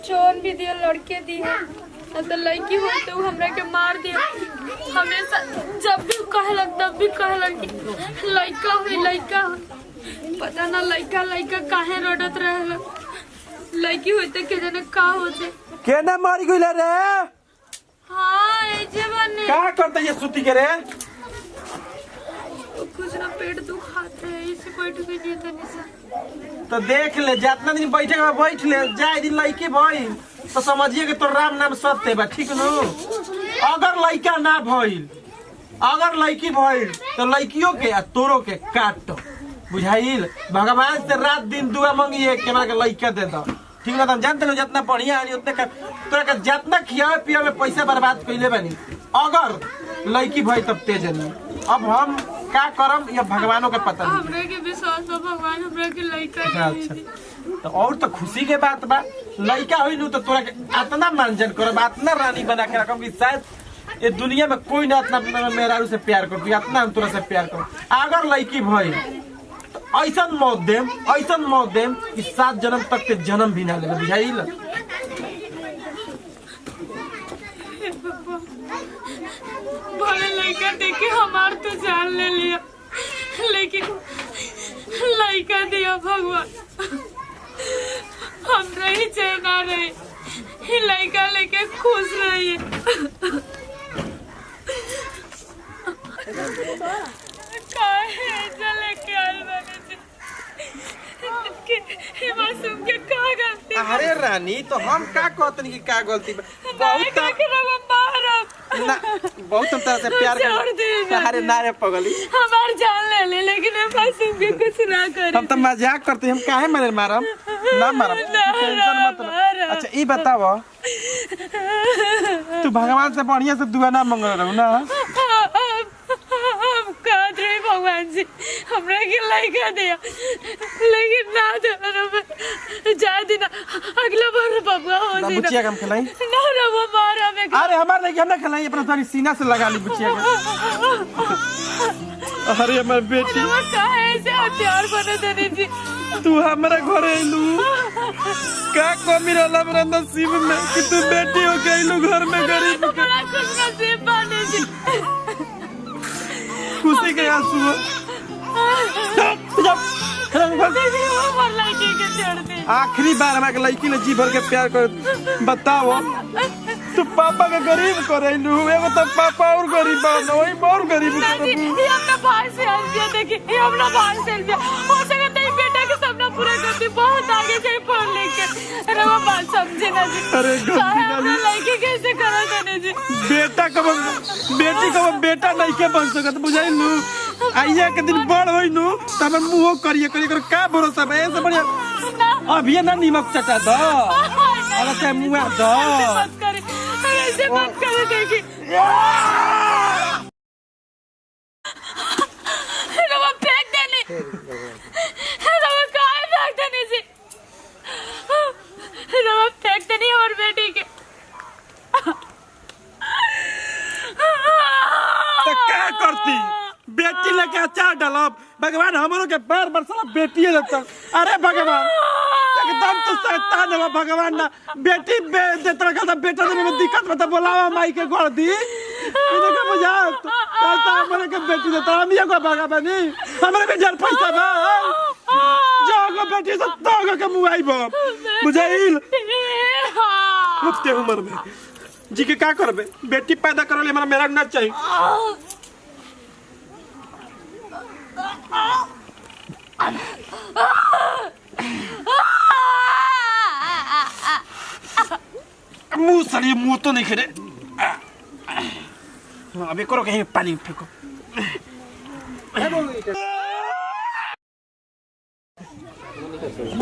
चोन भी दिया लड़के दिया तो लड़की हो तो हमरा के मार दिया। हमेशा जब भी कहलक तब भी कहलक लड़का हुई लड़का हुई। पता ना लड़का लड़का काहे रोडत रहल। लड़की हुई तो के जने का होते केना मारी गइल रे। हां ए जवान का करते ये सुती के रे। कुछ ना पेट दुखाते है इसे बैठ के जीते निशा। तो देख ले जितना दिन बैठे के बैठ ले जाए दिन लड़की भइल तो समझिए कि तो राम नाम सत्य बा ठीक नु। अगर लड़का ना भइल अगर लड़की भइल तो लड़कियों के तोरो के काट बुझाइल। भगवान से रात दिन दुआ मांगिए कि हमरा के लड़का दे दो ठीक ना। तुम जानते हो जितना बढ़िया है उतने का तोरा के जितना खियावे पियावे में पैसा बर्बाद कइले बानी। अगर लड़की भई तब तेज नहीं। अब हम का करम या भगवानों के पता नहीं। हमरा के विश्वास हो भगवान हमरा के लड़का दे। अच्छा तो और तो खुशी के बात बा लड़का हुई नु तो तोरा के इतना मानजन करब इतना रानी बना के रखम कि शायद ये दुनिया में कोई ना इतना मेहरारू से प्यार कर इतना हम तोरा से प्यार कर। अगर लड़की भई तो ऐसा मौत देम कि 7 जन्म तक के जन्म भी ना लेबे बुझाइल। भले लड़का देखे हमार तो जान ले लिया लेकिन लड़का दिया भगवान हम नहीं चलना रहे लड़का लेके खुश रहिए। लेके आए मासूम के का गलती। अरे रानी तो हम का कहतनी कि का गलती बा। बहुत ना बहुत हम तरह से प्यार कर। अरे ना रे पगली हमार जान ले ले लेकिन मासूम के कुछ ना करे। हम तो मजाक करते हम काहे मारे मारम ना मारम टेंशन मत लो। अच्छा ई बताओ तू भगवान से बढ़िया से दुआ ना मांग रहा ना। भगवान जी हमरा के लड़का दिया लेकिन ना दे जा देना अगला बार बबुआ हो जाए बुचिया हम खिलाई ना ना वो मारा में। अरे हमार नहीं हम ना खिलाई अपना सारी सीना से लगा ली बुचिया के। अरे हमर बेटी काहे ऐसे हथियार बने देने जी तू हमारा घर आइलू का कमी रहला मेरा नसीब में कि तू बेटी हो गइलू घर में गरीब के। बड़ा खुश नसीब बने जी खुशी के आंसू आखिरी बार हमारे लड़की ने जी भर के प्यार कर बताओ तू पापा के गरीब करेलू एगो तो पापा और गरीब बा वही और गरीब हमरा भाई से आइए देखिए हमरा भाई से हो सके तो बेटा के सपना पूरा करती बहुत आगे जाए पढ़ लेके। अरे वो बात समझे ना जी। अरे गलती लड़की कैसे करा देने जी बेटा कब बेटी कब बेटा नहीं के बन सकत बुझाइलू। आइया के दिन बड़ होई नु त हमर मुंह करिए कर का भरोसा बे ऐसे बढ़िया अभी ना नीमक चटा दो अगर से मुंह दो मत करे ऐसे मत करे देखी रवा फेंक देने रवा काहे फेंक देने जी रवा फेंक देनी और बेटी के तो क्या करती बेटी लेके अचार डालब भगवान हमरों के बार बार साला बेटी देता। अरे भगवान एकदम तो शैतान है भगवान ना बेटी देता का बेटा देने में दिक्कत बता बोलावा माई के घर दी इन्हें का बुझा कहता हमरे के बेटी देता हम ये को भगवानी हमरे में जर पैसा बा जाओ बेटी से तो के मुआई बा बुझाइल हफ्ते उम्र में जी के का करबे बेटी पैदा करले हमरा मेरा ना चाहिए। मुंह सड़ी मुंह तो नहीं खेले अभी करो कहीं पानी फेंको।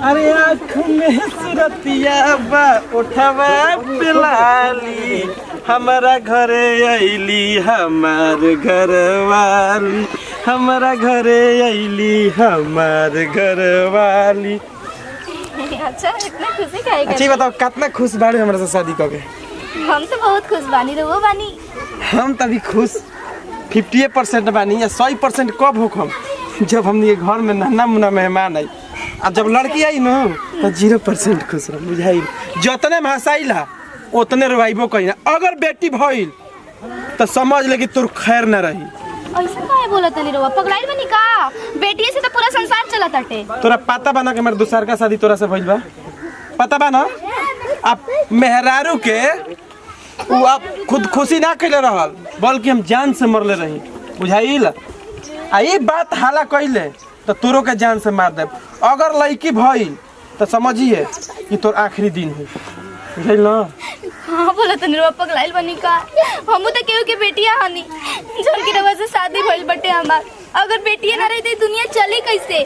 अरे आँख में सुरतिया बा उठवा पिलाली हमारा घरे आईली हमार घर वाली हमारा घरे आईली हमार घर वाली। अच्छा इतना खुशी काहे अच्छा बताओ कितना खुश बाड़े हमरा से शादी करके। हम तो बहुत खुश बानी रो बानी हम तभी खुश 50% बानी या 100% कब हो हम जब हमने घर में नन्हा मुन्ना मेहमान आई अब जब लड़की आई न तो 0% खुश रह बुझाई। जतने में हंसाइला उतने रोइबो कहीं। अगर बेटी भइल तो समझ ले कि तोर खैर न रही। ऐसा काहे बोलत तनी रवा? पगलाइल बनी का? बेटी से तो पूरा संसार चलत हटे। तोरा पता बना के मेरे दूसर का शादी तोरा से भइल बा? पता बा ना? अब मेहरारू के वो आप खुद खुशी ना कैले रहल बल्कि हम जान से मरले रही बुझाइल। आ ये बात हाला कैले तो तोरो के जान से मार देब। अगर लड़की भइल तो समझिए कि तोर आखिरी दिन है बुझाइल ना। हाँ बोला तनी रवा पगलाइल बनी का? हमू तो केहू के बेटिया हनी जौन की रवा से शादी भइल बटे हमार। अगर बेटिया ना रही तो दुनिया चली कैसे?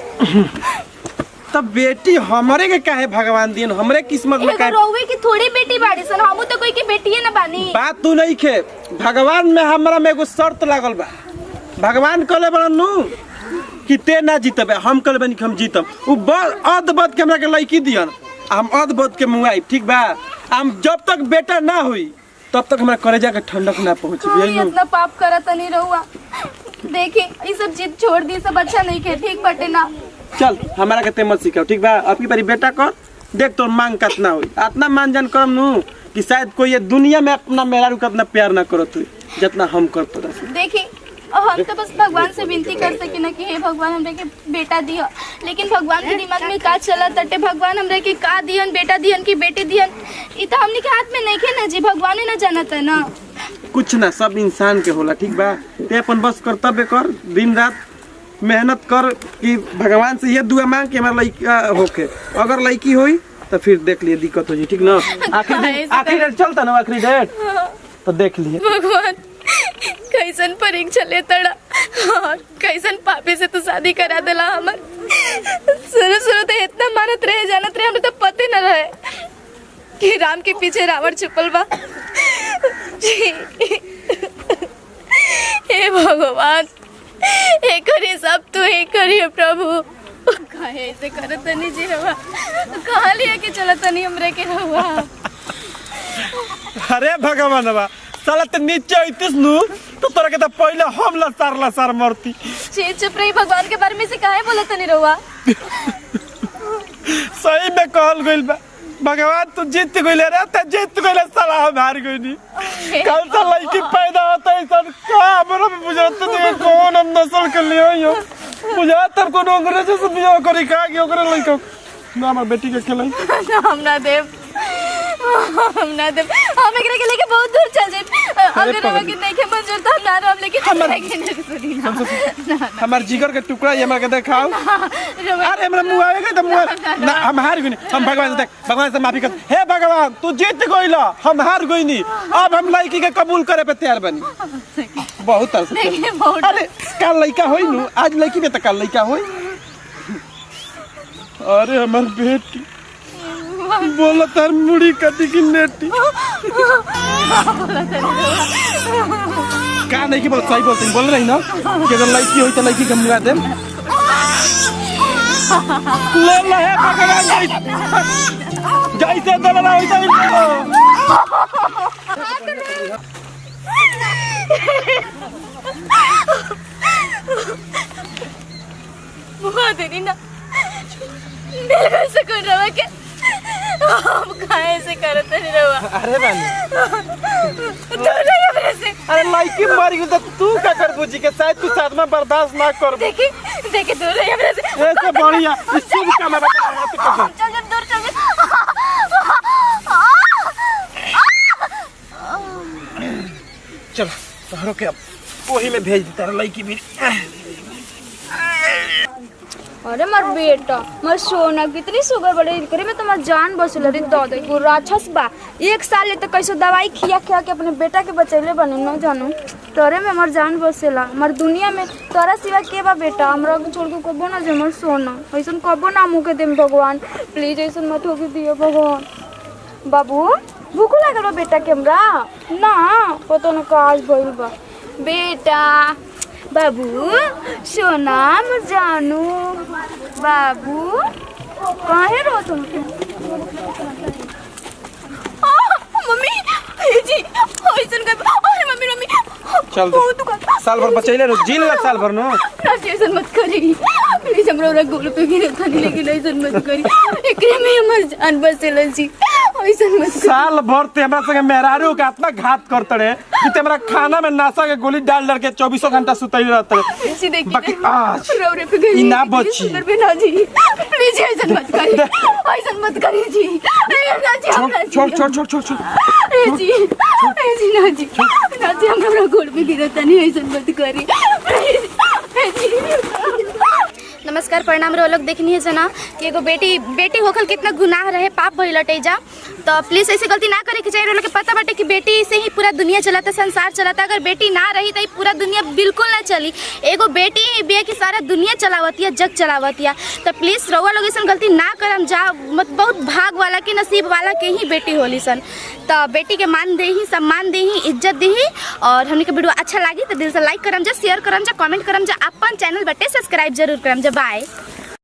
तब बेटी हमरे के काहे भगवान दियन हमरे किस्मत में काहे? रोवे की थोड़ी बेटी बाड़ी सन, हमू तो कोई की बेटिया ना बानी। बात तू नहीं खे। भगवान में हमरा में एगो शर्त लागल बा। भगवान कहले बड़नु कि ते ना जीतबे, हम कहले बनी कि हम जीतब। उ अदबद के हमरा के लड़की दियन, हम अदबद के मुआई ठीक बा। हम जब तक बेटा ना हुई तब तक हमरा कलेजा के ठंडक ना पहुंची। हाँ, इतना पाप करत नहीं रहुआ। देखी ये सब जिद छोड़ दी, सब अच्छा नहीं के ठीक बटे ना। चल हमारा के ते मत सिखाओ ठीक बा। अब की बारी बेटा कर देख तोर मांग कितना हुई। इतना मान जान करम नु कि शायद कोई ये दुनिया में अपना मेहरारू का इतना प्यार ना करत हुई जितना हम करत रही। देखी हम तो बस भगवान से विनती कर सके ना कि हे भगवान हमरे के बेटा दिया। लेकिन भगवान के दिमाग में का चलत तटे? भगवान हमरे के का दियन, बेटा दियन की बेटी दियन, ई तो हमनी के हाथ में नहीं खे ना जी। भगवान ही ना जानत है ना। कुछ ना सब इंसान के होला ठीक बा। ते अपन बस कर्तव्य कर, दिन रात मेहनत कर कि भगवान से ये दुआ मांग कि हमारा लड़का होके। अगर लड़की हुई तो फिर देख लिए दिक्कत हो जी ठीक ना। आखिरी डेट चलता ना, आखिरी डेट तो देख लिए। भगवान कैसन परीक्षा लेता और कैसन पापे से तो शादी करा देला हमर। शुरू तो इतना मानत रहे जानत रहे, हमें तो पते न रहे कि राम के पीछे रावण छुपल बा। हे भगवान हे करी सब तू ही करिए प्रभु। काहे ऐसे करत नहीं जी रवा? कहाँ लिया के चलत नहीं हमरे के रवा? अरे भगवान बा साला ते नीचे आइतिस नु तो तोरा के तो पहले हम लसार मरती। चुप रही, भगवान के बारे में से काहे बोलत नहीं रहुआ? सही में कहल गइल बा। भगवान तू जीत गइले रे, ते जीत गइले साला हम हार गइनी। कल से लड़की पैदा होता है सब का हमरा में बुझात नहीं कौन हम नस्ल के लिए हो। बुझात तब कोनो अंग्रेज से बियाह करी का कि ओकरे लइका ना हमर बेटी के खिलाई। हम ना देव हम एकरा के लेके बहुत दूर चल जाए। अगर हम के देखे मंजूर तो ना हम लेके सुनी ना। हमार जिगर के टुकड़ा ये हमरा के देखाओ। अरे हमरा मुंह आवेगा तो मुंह ना हम हार गइनी। हम भगवान से देख, भगवान से माफी कर। हे भगवान तू जीत गइला, हम हार गइनी। अब हम लड़की के कबूल करे पे तैयार बनी। बहुत तरस। अरे कल लड़का होई नु, आज लड़की में तो कल लड़का होई। अरे हमार बेटी बोला तार मुड़ी कटी की नेटी का नहीं की बोल सही बोलते बोल रही ना कि अगर लड़की होई तो लड़की के मुंगा दे। ले ले है भगवान जैसे दलना वैसा ही मुआ देनी ना दिल में से कर रहा के हम काहे से करते नहीं रहा। अरे रानी दूर रहिए मेरे से। अरे लड़की मर गई तो तू क्या कर बुझी के शायद तू साथ में बर्दाश्त ना कर। देखी दूर रहिए मेरे से। ऐसे बढ़िया शुभ काम है। चल दूर चल। चल तोहरो के अब वही में भेज देता लड़की भी। अरे मार बेटा मार सोना कितनी सुगर बड़े करे में तुम्हार जान बसुल रे दादा को राक्षस बा। 1 साल ले तो कैसे दवाई खिया के अपने बेटा के बचैले बने न जानू। तोरे में हमार जान बसेला। हमार दुनिया में तोरा सिवा के बा बेटा? हमरा को छोड़ के कबो ना जे मार सोना ऐसन कबो ना मुके देम भगवान। प्लीज ऐसन मत होके दियो भगवान। बाबू भूख लागल बा बेटा के हमरा ना पता न काज भइल बा। बेटा बाबू सोना मर जानू बाबू काहे रो तुम? मम्मी जी ऐसन कर। अरे मम्मी चल साल भर बचैले रो जील ला साल भर नो ना ऐसन मत करी प्लीज हमरा ओरा गोल पे गिरे थानी लेकिन ऐसन मत करी एकरे में हमर जान बसेला जी ऐसन मत करी। साल भर ते हमरा संगे मेहरारू के इतना घात करतड़े कि ते हमरा खाना में नशा के गोली डाल डाल के 24 घंटा सुतई रहतड़े। जी देखिए बाकी आज रौरे पे गई ई ना बची। सुंदर बेना जी प्लीज ऐसन मत करी ऐसन मत करी जी ना जी हमरा छोड़ छोड़ छोड़ छोड़ छोड़ ए जी ना जी हमरा गोल पे गिरे थानी ऐसन मत करी ए जी। नमस्कार प्रणाम रो लोग देखनी है जना कि एगो बेटी होखल कितना गुनाह रहे पाप भइल लटे जा तो प्लीज ऐसे गलती ना करे के चाहिए। लोग के पता बाटे कि बेटी से ही पूरा दुनिया चलाता संसार चलाता अगर बेटी ना रही तो पूरा दुनिया बिल्कुल ना चली। एगो बेटी ही बिया की सारा दुनिया चलावतिया जग चलावतिया तो प्लीज रउआ लोग ऐसा गलती ना करम जा मत बहुत भाग वाला के नसीब वाला के ही बेटी होली सन तो बेटी के मान दे ही सम्मान दे ही इज्जत दे ही और हमने के वीडियो अच्छा लगी तो दिल से लाइक करम जा शेयर करम जा कमेंट करम जा अपन चैनल बटे सब्सक्राइब जरूर करम जा बाय।